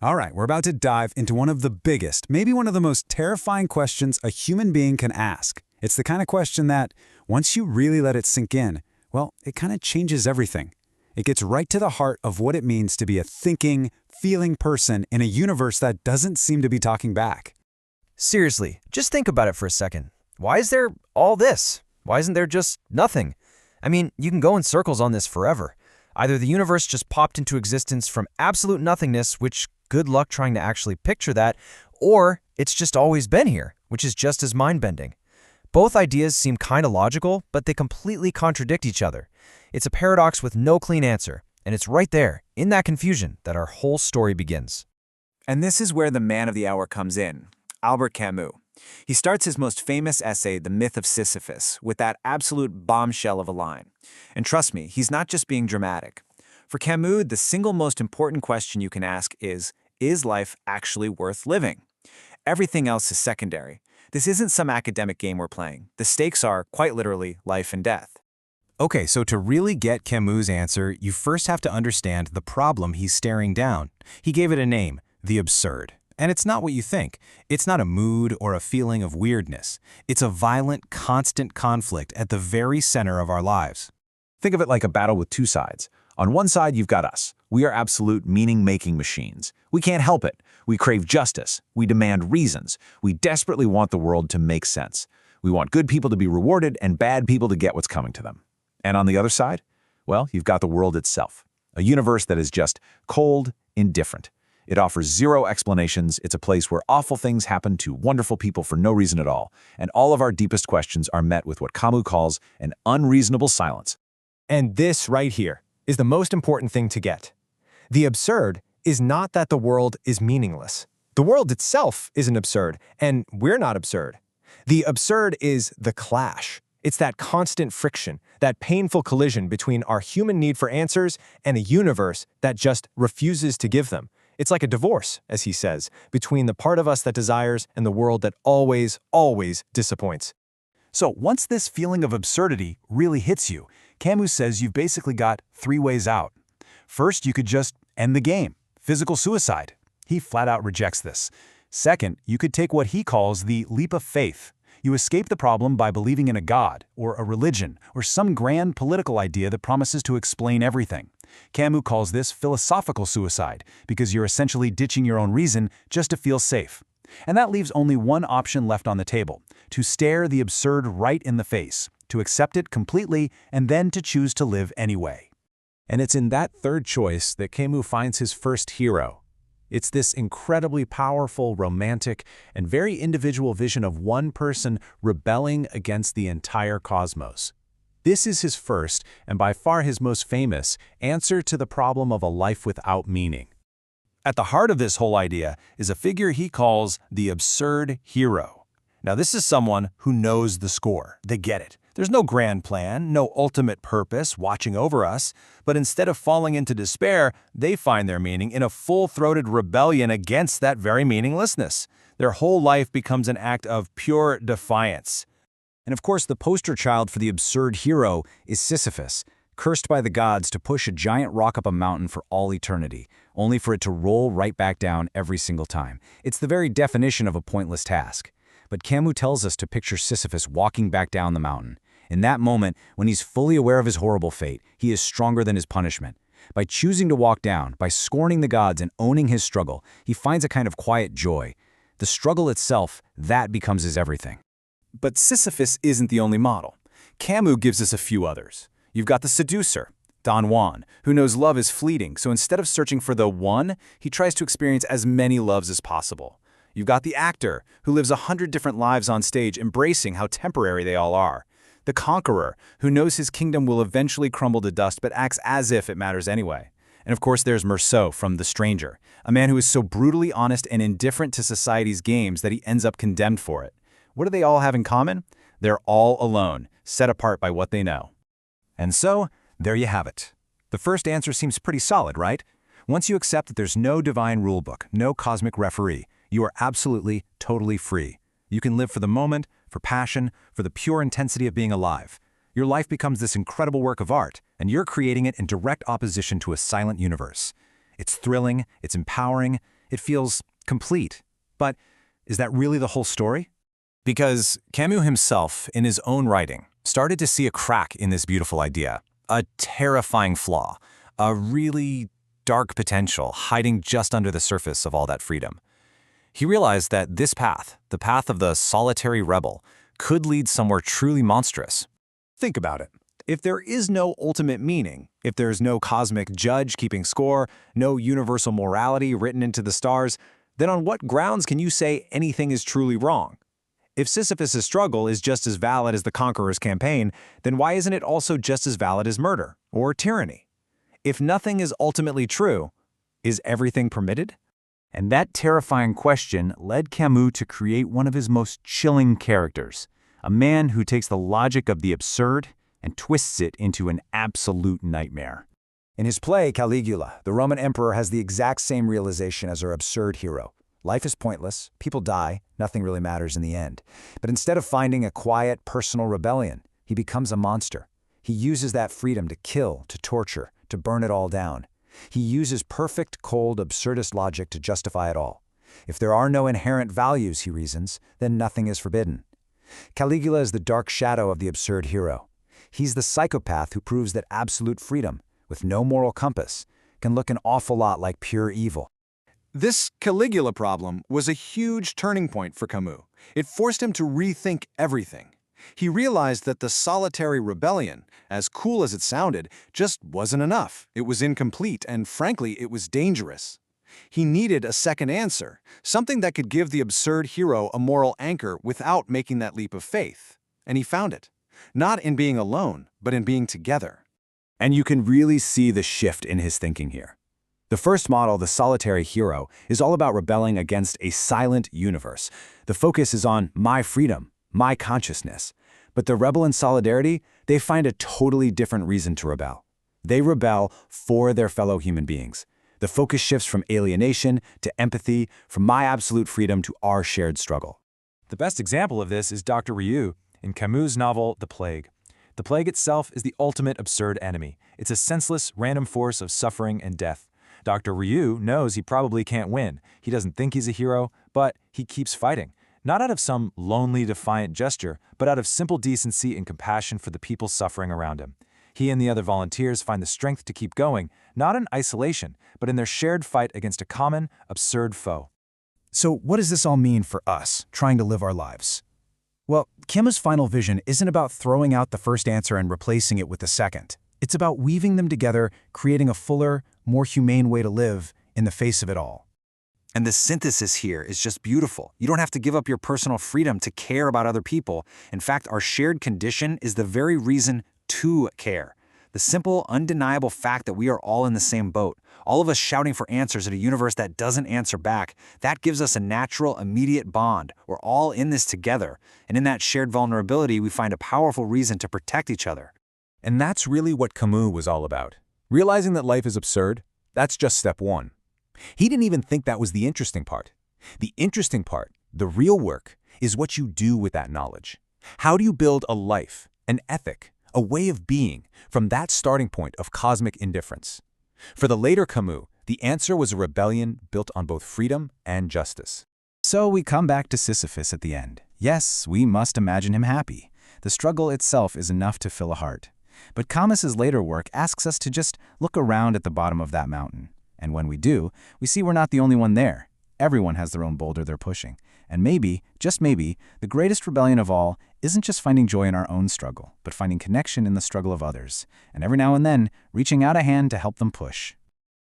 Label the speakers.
Speaker 1: All right, we're about to dive into one of the biggest, maybe one of the most terrifying questions a human being can ask. It's the kind of question that, once you really let it sink in, well, it kind of changes everything. It gets right to the heart of what it means to be a thinking, feeling person in a universe that doesn't seem to be talking back.
Speaker 2: Seriously, just think about it for a second. Why is there all this? Why isn't there just nothing? I mean, you can go in circles on this forever. Either the universe just popped into existence from absolute nothingness, which good luck trying to actually picture that, or it's just always been here, which is just as mind-bending. Both ideas seem kind of logical, but they completely contradict each other. It's a paradox with no clean answer, and it's right there, in that confusion, that our whole story begins.
Speaker 3: And this is where the man of the hour comes in, Albert Camus. He starts his most famous essay, The Myth of Sisyphus, with that absolute bombshell of a line. And trust me, he's not just being dramatic. For Camus, the single most important question you can ask is life actually worth living? Everything else is secondary. This isn't some academic game we're playing. The stakes are, quite literally, life and death.
Speaker 4: Okay, so to really get Camus' answer, you first have to understand the problem he's staring down. He gave it a name, the absurd. And it's not what you think. It's not a mood or a feeling of weirdness. It's a violent, constant conflict at the very center of our lives.
Speaker 5: Think of it like a battle with two sides. On one side, you've got us. We are absolute meaning-making machines. We can't help it. We crave justice. We demand reasons. We desperately want the world to make sense. We want good people to be rewarded and bad people to get what's coming to them. And on the other side, well, you've got the world itself. A universe that is just cold, indifferent. It offers zero explanations. It's a place where awful things happen to wonderful people for no reason at all. And all of our deepest questions are met with what Camus calls an unreasonable silence.
Speaker 6: And this right here is the most important thing to get. The absurd is not that the world is meaningless. The world itself isn't absurd, and we're not absurd. The absurd is the clash. It's that constant friction, that painful collision between our human need for answers and a universe that just refuses to give them. It's like a divorce, as he says, between the part of us that desires and the world that always, always disappoints.
Speaker 1: So once this feeling of absurdity really hits you, Camus says you've basically got three ways out. First, you could just end the game, physical suicide. He flat out rejects this. Second, you could take what he calls the leap of faith. You escape the problem by believing in a god, or a religion, or some grand political idea that promises to explain everything. Camus calls this philosophical suicide, because you're essentially ditching your own reason just to feel safe. And that leaves only one option left on the table, to stare the absurd right in the face, to accept it completely, and then to choose to live anyway.
Speaker 5: And it's in that third choice that Camus finds his first hero. It's this incredibly powerful, romantic, and very individual vision of one person rebelling against the entire cosmos. This is his first, and by far his most famous, answer to the problem of a life without meaning.
Speaker 1: At the heart of this whole idea is a figure he calls the absurd hero. Now, this is someone who knows the score. They get it. There's no grand plan, no ultimate purpose watching over us, but instead of falling into despair, they find their meaning in a full-throated rebellion against that very meaninglessness. Their whole life becomes an act of pure defiance. And of course, the poster child for the absurd hero is Sisyphus, cursed by the gods to push a giant rock up a mountain for all eternity, only for it to roll right back down every single time. It's the very definition of a pointless task. But Camus tells us to picture Sisyphus walking back down the mountain. In that moment, when he's fully aware of his horrible fate, he is stronger than his punishment. By choosing to walk down, by scorning the gods and owning his struggle, he finds a kind of quiet joy. The struggle itself, that becomes his everything. But Sisyphus isn't the only model. Camus gives us a few others. You've got the seducer, Don Juan, who knows love is fleeting, so instead of searching for the one, he tries to experience as many loves as possible. You've got the actor, who lives 100 different lives on stage, embracing how temporary they all are. The conqueror, who knows his kingdom will eventually crumble to dust but acts as if it matters anyway. And of course there's Meursault from The Stranger, a man who is so brutally honest and indifferent to society's games that he ends up condemned for it. What do they all have in common? They're all alone, set apart by what they know. And so, there you have it. The first answer seems pretty solid, right? Once you accept that there's no divine rulebook, no cosmic referee, you are absolutely, totally free. You can live for the moment, for passion, for the pure intensity of being alive. Your life becomes this incredible work of art, and you're creating it in direct opposition to a silent universe. It's thrilling, it's empowering,
Speaker 4: It feels complete. But is that really the whole story? Because Camus himself, in his own writing, started to see a crack in this beautiful idea, a terrifying flaw, a really dark potential hiding just under the surface of all that freedom. He realized that this path, the path of the solitary rebel, could lead somewhere truly monstrous.
Speaker 1: Think about it. If there is no ultimate meaning, if there's no cosmic judge keeping score, no universal morality written into the stars, then on what grounds can you say anything is truly wrong? If Sisyphus' struggle is just as valid as the conqueror's campaign, then why isn't it also just as valid as murder or tyranny? If nothing is ultimately true, is everything permitted?
Speaker 5: And that terrifying question led Camus to create one of his most chilling characters, a man who takes the logic of the absurd and twists it into an absolute nightmare.
Speaker 3: In his play, Caligula, the Roman emperor has the exact same realization as our absurd hero. Life is pointless, people die, nothing really matters in the end. But instead of finding a quiet, personal rebellion, he becomes a monster. He uses that freedom to kill, to torture, to burn it all down. He uses perfect, cold, absurdist logic to justify it all. If there are no inherent values, he reasons, then nothing is forbidden. Caligula is the dark shadow of the absurd hero. He's the psychopath who proves that absolute freedom, with no moral compass, can look an awful lot like pure evil.
Speaker 1: This Caligula problem was a huge turning point for Camus. It forced him to rethink everything. He realized that the solitary rebellion, as cool as it sounded, just wasn't enough. It was incomplete, and frankly, it was dangerous. He needed a second answer, something that could give the absurd hero a moral anchor without making that leap of faith. And he found it. Not in being alone, but in being together.
Speaker 5: And you can really see the shift in his thinking here. The first model, the solitary hero, is all about rebelling against a silent universe. The focus is on my freedom, my consciousness. But the rebel in solidarity, they find a totally different reason to rebel. They rebel for their fellow human beings. The focus shifts from alienation to empathy, from my absolute freedom to our shared struggle.
Speaker 4: The best example of this is Dr. Ryu in Camus' novel The Plague. The plague itself is the ultimate absurd enemy. It's a senseless, random force of suffering and death. Dr. Ryu knows he probably can't win. He doesn't think he's a hero, but he keeps fighting. Not out of some lonely, defiant gesture, but out of simple decency and compassion for the people suffering around him. He and the other volunteers find the strength to keep going, not in isolation, but in their shared fight against a common, absurd foe.
Speaker 7: So what does this all mean for us, trying to live our lives? Well, Camus' final vision isn't about throwing out the first answer and replacing it with the second. It's about weaving them together, creating a fuller, more humane way to live in the face of it all.
Speaker 3: And the synthesis here is just beautiful. You don't have to give up your personal freedom to care about other people. In fact, our shared condition is the very reason to care. The simple, undeniable fact that we are all in the same boat, all of us shouting for answers at a universe that doesn't answer back, that gives us a natural, immediate bond. We're all in this together. And in that shared vulnerability, we find a powerful reason to protect each other.
Speaker 4: And that's really what Camus was all about. Realizing that life is absurd, that's just step one. He didn't even think that was the interesting part. The interesting part, the real work, is what you do with that knowledge. How do you build a life, an ethic, a way of being from that starting point of cosmic indifference? For the later Camus, the answer was a rebellion built on both freedom and justice.
Speaker 7: So we come back to Sisyphus at the end. Yes, we must imagine him happy. The struggle itself is enough to fill a heart. But Camus's later work asks us to just look around at the bottom of that mountain. And when we do, we see we're not the only one there. Everyone has their own boulder they're pushing. And maybe, just maybe, the greatest rebellion of all isn't just finding joy in our own struggle, but finding connection in the struggle of others, and every now and then reaching out a hand to help them push.